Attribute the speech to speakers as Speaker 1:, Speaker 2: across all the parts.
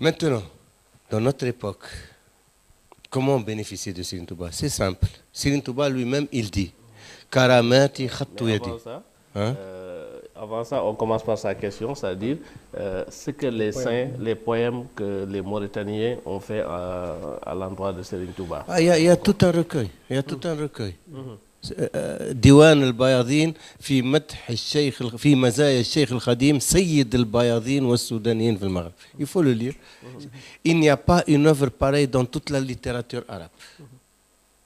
Speaker 1: Maintenant, dans notre époque, comment bénéficier de Serigne Touba? C'est simple. Serigne Touba lui-même, il dit Karamati khattu yadi.
Speaker 2: Avant ça, on commence par sa question, c'est-à-dire ce que les saints, les poèmes que les Mauritaniens ont fait à l'endroit de Serigne Touba.
Speaker 1: Il y a tout un recueil. Il y a tout un recueil. ديوان البياضين في مدح الشيخ في مزايا الشيخ القديم سيد البياضين والسودانيين في المغرب. Il faut le lire. Il n'y a pas une œuvre pareille dans toute la littérature arabe.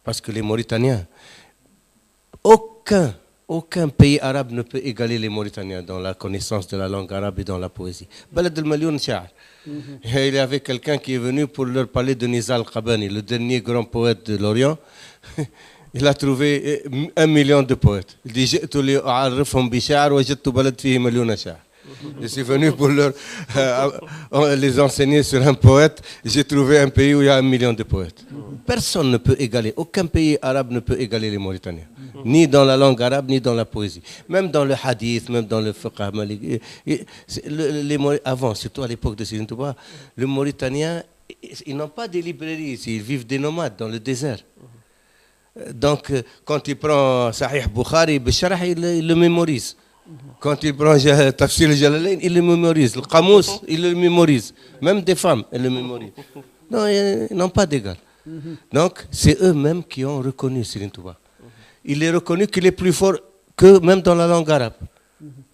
Speaker 1: Parce que les Mauritaniens, aucun pays arabe ne peut égaler les Mauritaniens dans la connaissance de la langue arabe et dans la poésie. Balad al-Malioun Sha'ar. Il y avait quelqu'un qui est venu pour leur parler de Nizar al-Qabani, le dernier grand poète de l'Orient. Il a trouvé 1 million de poètes. Il dit je suis venu pour les enseigner sur un poète. J'ai trouvé un pays où il y a 1 million de poètes. Personne ne peut égaler, aucun pays arabe ne peut égaler les Mauritaniens. Ni dans la langue arabe, ni dans la poésie. Même dans le hadith, même dans le fiqh maliki. Avant, surtout à l'époque de Serigne Touba, les Mauritaniens, ils n'ont pas de librairies ici. Ils vivent des nomades dans le désert. Donc, quand il prend Sahih Bukhari, il le mémorise. Quand il prend Tafsir al-Jalalayn, il le mémorise. Le Qamous, il le mémorise. Même des femmes, elles le mémorisent. Non, ils n'ont pas d'égal. Donc, c'est eux-mêmes qui ont reconnu Serigne Touba. Il est reconnu qu'il est plus fort que même dans la langue arabe.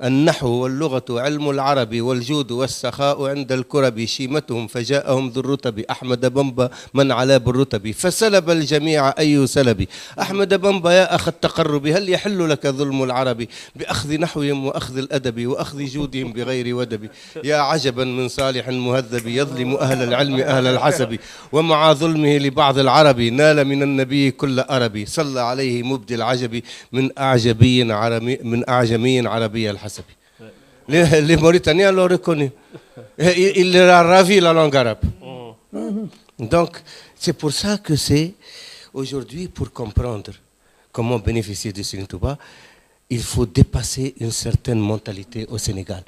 Speaker 1: النحو واللغة علم العربي والجود والسخاء عند الكرب شيمتهم فجاءهم ذو الرتب أحمد بمبا من علا بالرتب فسلب الجميع أي سلبي أحمد بمبا يا أخ التقرب هل يحل لك ظلم العرب بأخذ نحوهم وأخذ الأدب وأخذ جودهم بغير ودب يا عجبا من صالح مهذب يظلم أهل العلم أهل الحسب ومع ظلمه لبعض العرب نال من النبي كل أربي صلى عليه مبدي العجب من أعجمي عربي الحسب. Les Mauritaniens l'ont reconnu. Il leur a ravi la langue arabe. Donc, c'est pour ça que c'est aujourd'hui, pour comprendre comment bénéficier de Serigne Touba, il faut dépasser une certaine mentalité au Sénégal.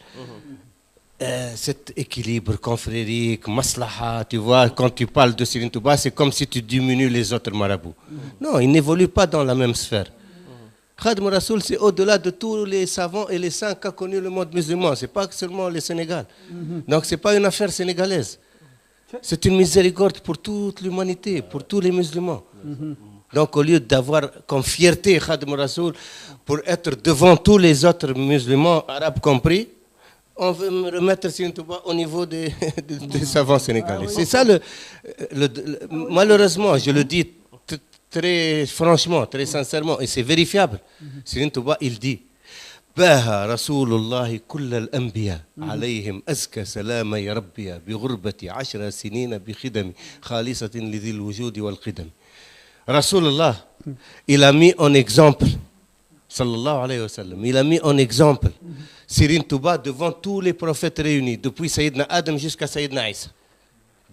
Speaker 1: Cet équilibre confrérique, maslaha, tu vois, quand tu parles de Serigne Touba, c'est comme si tu diminues les autres marabouts. Non, ils n'évoluent pas dans la même sphère. Khadim Rassoul, c'est au-delà de tous les savants et les saints qu'a connu le monde musulman. Ce n'est pas seulement le Sénégal. Donc, ce n'est pas une affaire sénégalaise. C'est une miséricorde pour toute l'humanité, pour tous les musulmans. Donc, au lieu d'avoir comme fierté Khadim Rassoul pour être devant tous les autres musulmans, arabes compris, on veut me remettre Serigne Touba au niveau des savants sénégalais. C'est ça malheureusement, je le dis très franchement, très sincèrement, et c'est vérifiable. Serigne Touba, il dit باها رسول الله كل الأنبياء عليهم أزكى سلام يا ربي بغربة 10 سنين بخدم خالصة لذي الوجود والقدم. رسول الله, il a mis en exemple, sallallahu alayhi wa sallam, il a mis en exemple Serigne Touba devant tous les prophètes réunis, depuis Sayyidina Adam jusqu'à Sayyidina Isa.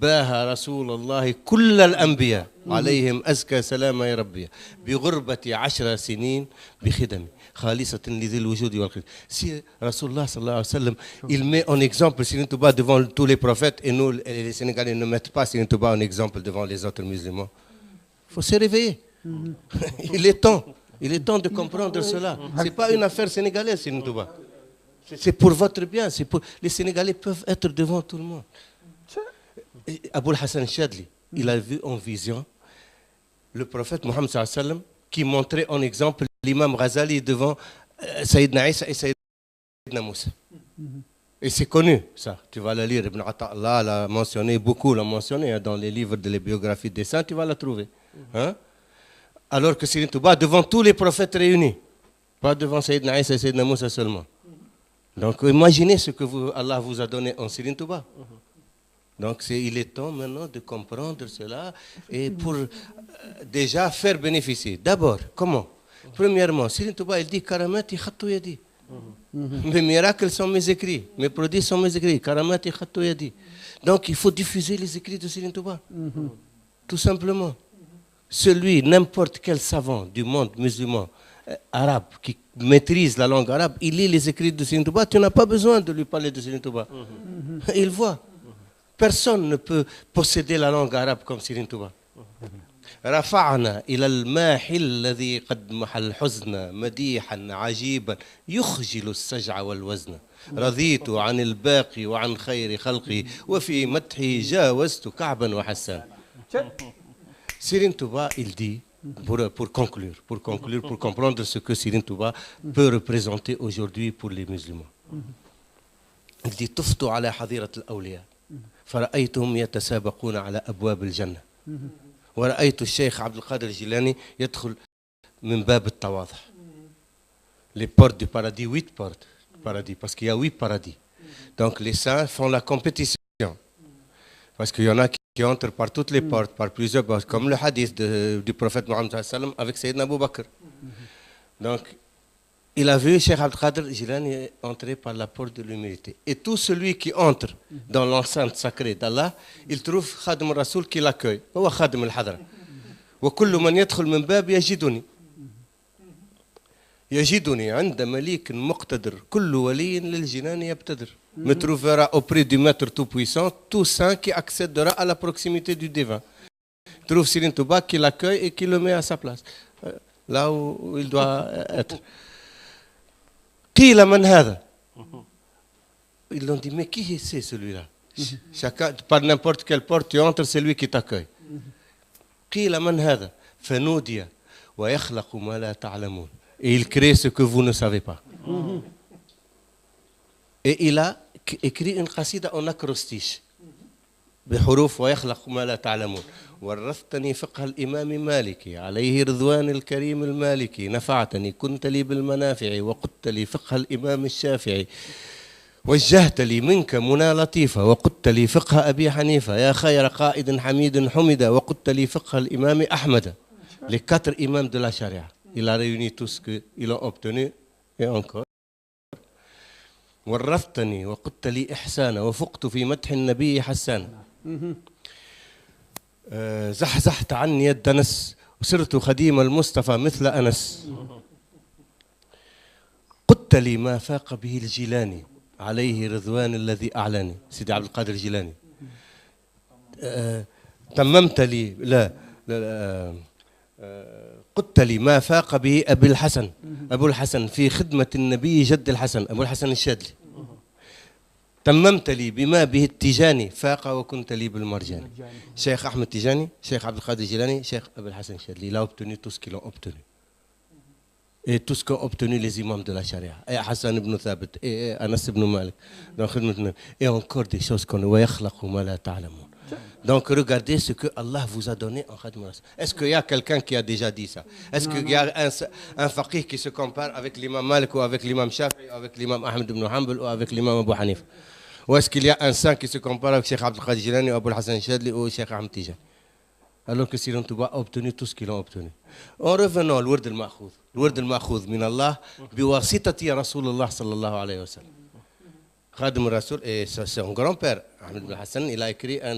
Speaker 1: باها رسول الله كل الأنبياء عليهم أزكى سلام يا ربي بغربة 10 سنين بخدمي خالصة لذي الوجود والقدم. Si Rasulullah sallallahu alayhi wa sallam, il met en exemple Serigne Touba devant tous les prophètes et nous, les Sénégalais, ne mettent pas Serigne Touba en exemple devant les autres musulmans. Il faut se réveiller. Il est temps de comprendre cela. Ce n'est pas une affaire sénégalaise, Serigne Touba. C'est pour votre bien. Les Sénégalais peuvent être devant tout le monde. Aboul Hassan Chadli, il a vu en vision le prophète Mohammed sallallahu alayhi wa sallam qui montrait en exemple l'imam Ghazali devant Sayyidina Isa et Sayyidina Moussa. Et c'est connu, ça. Tu vas le lire. Ibn Ata'Allah l'a mentionné, beaucoup l'ont mentionné dans les livres de les biographies des saints, tu vas la trouver. Alors que Serigne Touba, devant tous les prophètes réunis, pas devant Sayyidina Isa et Sayyidina Moussa seulement. Donc imaginez ce que Allah vous a donné en Serigne Touba. Donc il est temps maintenant de comprendre cela et pour déjà faire bénéficier. D'abord, comment? Premièrement, Serigne Touba, il dit Karamati khattu yadi. Mes miracles sont mes écrits, mes prodiges sont mes écrits. Karamati khattu yadi. Donc il faut diffuser les écrits de Serigne Touba. Tout simplement. N'importe quel savant du monde musulman, arabe, qui maîtrise la langue arabe, il lit les écrits de Serigne Touba, tu n'as pas besoin de lui parler de Serigne Touba. Il voit. Personne ne peut posséder la langue arabe comme Serigne Touba. رفعنا إلى الماحي الذي قد محى الحزن مديحا عجيبا يخجل السجع والوزن رضيت عن الباقي وعن خير خلقي وفي مدحه جاوزت كعبا وحسان. Serigne Touba, il dit, pour conclure, pour comprendre ce que Serigne Touba peut représenter aujourd'hui pour les musulmans. Il dit طفت على حظيرة الأولياء فرأيتهم يتسابقون على أبواب الجنة ورأيت الشيخ عبد القادر الجيلاني يدخل من باب التواضع. Les portes du paradis, 8 portes du paradis, parce qu'il y a 8 paradis. Donc les saints font la compétition. Parce qu'il y en a qui entrent par toutes les portes, par plusieurs portes, comme le hadith du prophète Mohammed avec Sayyidina Abu Bakr. Donc, il a vu Cheikh Abdel Qadir Jilani entrer par la porte de l'humilité. Et tout celui qui entre dans l'enceinte sacrée d'Allah, il trouve Khadim al-Rasoul qui l'accueille. هو خادم الحضرة. وكل من يدخل من باب يجدني. يجدني عند مليك مقتدر كل ولي للجنان يبتدر. Me trouvera auprès du maître tout-puissant, tout saint qui accédera à la proximité du divin. Trouve Serigne Touba qui l'accueille et qui le met à sa place, là où il doit être. قيل من هذا. Ils l'ont dit, mais qui c'est celui-là? Chacun, par n'importe quelle porte tu entres, c'est lui qui t'accueille. قيل من هذا فنودي ويخلق ما لا تعلمون. Et il crée ce que vous ne savez pas. Et il a écrit une qasida en acrostiche بحروف ويخلق ما لا تعلمون. ورثتني فقه الإمام مالكي عليه رضوان الكريم المالكي نفعتني كنت لي بالمنافع وقدت لي فقه الإمام الشافعي وجهت لي منك منى لطيفة وقدت لي فقه أبي حنيفة يا خير قائد حميد حمد وقدت لي فقه الإمام أحمد. Les 4 imams de la charia. Il a réuni tout ce qu'ils ont obtenu et encore. ورثتني وقدت لي إحسانا وفقت في مدح النبي حسانا. زحزحت عني الدنس وصرت خديم المصطفى مثل أنس. قدت لي ما فاق به الجيلاني عليه رضوان الذي أعلاني. سيدي عبد القادر الجيلاني. تممت لي قدت لي ما فاق به أبي الحسن أبو الحسن في خدمة النبي جد الحسن أبو الحسن الشاذلي. تممت لي بما به التجاني فاق وكنت لي بالمرجاني. Cheikh Ahmed Tijani, Cheikh Abdel Qadir Jilani, Cheikh Abul Hassan Chadli. Il a obtenu tout ce qu'ils ont obtenu. Et tout ce qu'ont obtenu les imams de la charia. Et Hassan ibn Thabit, et Anas ibn Malik. Et encore des choses qu'on voit. Donc regardez ce que Allah vous a donné en Khadim al-Rasul. Est-ce qu'il y a quelqu'un qui a déjà dit ça? Est-ce qu'il y a un faqih qui se compare avec l'imam Malik ou avec l'imam Shafi'i ou avec l'imam Ahmed ibn Hanbal ou avec l'imam Abu Hanif? Ou est-ce qu'il y a un saint qui se compare avec Cheikh Abdel Qadir Jilani ou Abul Hassan Chadli ou Cheikh Ahmed Tijani? Alors que Serigne Touba a obtenu tout ce qu'ils ont obtenu. En revenant au Wird al-Ma'khoud. Le Wird al-Ma'khoud min Allah biwasitati Rasulullah sallallahu alayhi wa sallam. Khadim al-Rasul, et son grand-père, Ahmed ibn Hassan, il a écrit un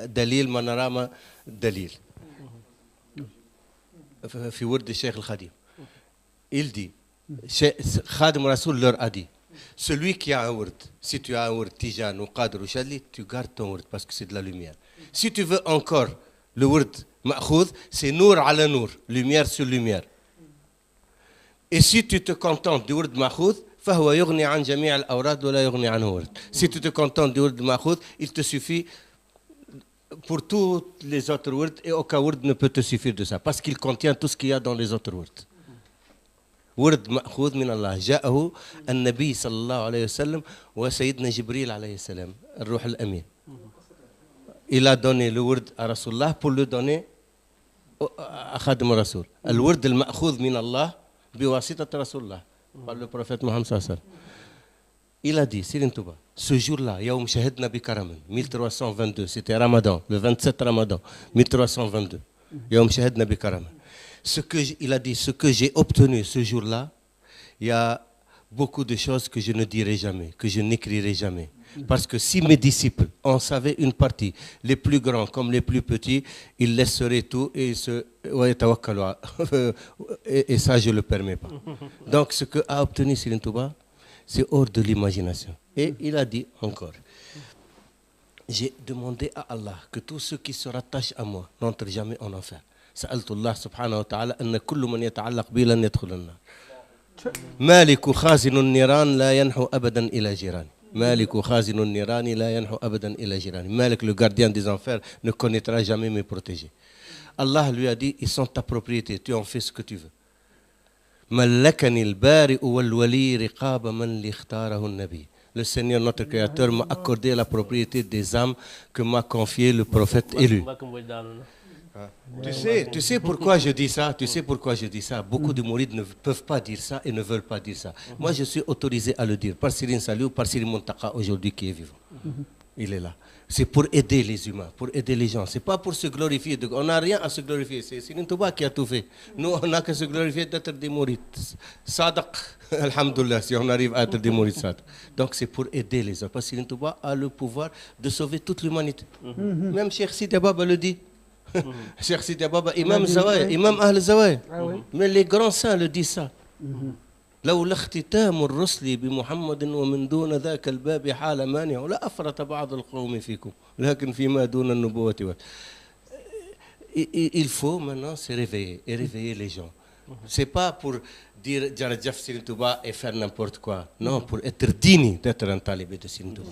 Speaker 1: Dalil Manarama Dalil. في ورد الشيخ الخديم. Il dit, Khadim al-Rasul leur a dit, celui qui a un word, si tu as un word Tijan ou Qadr ou Shadli, tu gardes ton word parce que c'est de la lumière. Si tu veux encore le word Ma'khoud, c'est Nour ala Nour, lumière sur lumière. Et si tu te contentes du word Ma'khoud, فهو يغني عن جميع الأوراد ولا يغني عنه ورد. Si tu te contentes du word Ma'khoud, il te suffit pour tous les autres words et aucun word ne peut te suffire de ça parce qu'il contient tout ce qu'il y a dans les autres words. ورد مأخوذ من الله جاءه النبي صلى الله عليه وسلم وسيدنا جبريل عليه السلام الروح الأمين. Il a donné le word à Rasulullah pour le donner à Khadim al-Rasul. الورد المأخوذ من الله بواسطة رسول الله par le prophète Mohammed sallallahu alayhi wa sallam. Il a dit, Serigne Touba, ce jour-là, Yaoum Shahidna bi Karaman, 1322, c'était Ramadan, le 27 Ramadan, 1322. Yaoum Shahidna bi Karaman. Il a dit, ce que j'ai obtenu ce jour-là, il y a beaucoup de choses que je ne dirai jamais, que je n'écrirai jamais. Parce que si mes disciples en savaient une partie, les plus grands comme les plus petits, ils laisseraient tout et et ça, je ne le permets pas. Donc, ce que a obtenu Serigne Touba, c'est hors de l'imagination. Et il a dit encore, j'ai demandé à Allah que tous ceux qui se rattachent à moi n'entrent jamais en enfer. سألت الله سبحانه وتعالى أن كل من يتعلق بي لن يدخل النار. مالك خازن النيران لا ينحو أبدا إلى جيراني. مالك خازن النيران لا ينحو أبدا إلى جيراني. Malik, le gardien des enfers, ne connaîtra jamais mes protégés. Allah lui a dit, ils sont ta propriété, tu en fais ce que tu veux. ملكني البارئ والولي رقاب من لاختاره النبي. Le Seigneur, notre Créateur, m'a accordé la propriété des âmes que m'a confié le prophète élu. Tu sais pourquoi je dis ça? Tu sais pourquoi je dis ça? Beaucoup de mourides ne peuvent pas dire ça et ne veulent pas dire ça. Moi, je suis autorisé à le dire par Serigne Saliou, par Serigne Mountakha aujourd'hui qui est vivant. Il est là. C'est pour aider les humains, pour aider les gens. C'est pas pour se glorifier. On n'a rien à se glorifier. C'est Serigne Touba qui a tout fait. Nous, on n'a qu'à se glorifier d'être des mourides. Sadaq, alhamdoulilah, si on arrive à être des mourides sadaq. Donc c'est pour aider les gens. Parce que Serigne Touba a le pouvoir de sauver toute l'humanité. Même Cheikh Sidi Baba le dit. Cheikh Sidi Baba, Imam Zawaya, Imam Ahl Zawaya. Mais les grands saints le disent ça. لولا اختتام الرسل بمحمد ومن دون ذاك الباب حال مانع لا أفرط بعض القوم فيكم لكن فيما دون النبوة. Il faut maintenant se réveiller et réveiller les gens. C'est pas pour dire Jarajaf Serigne Touba et faire n'importe quoi. Non, pour être digne d'être un talibé de Serigne Touba.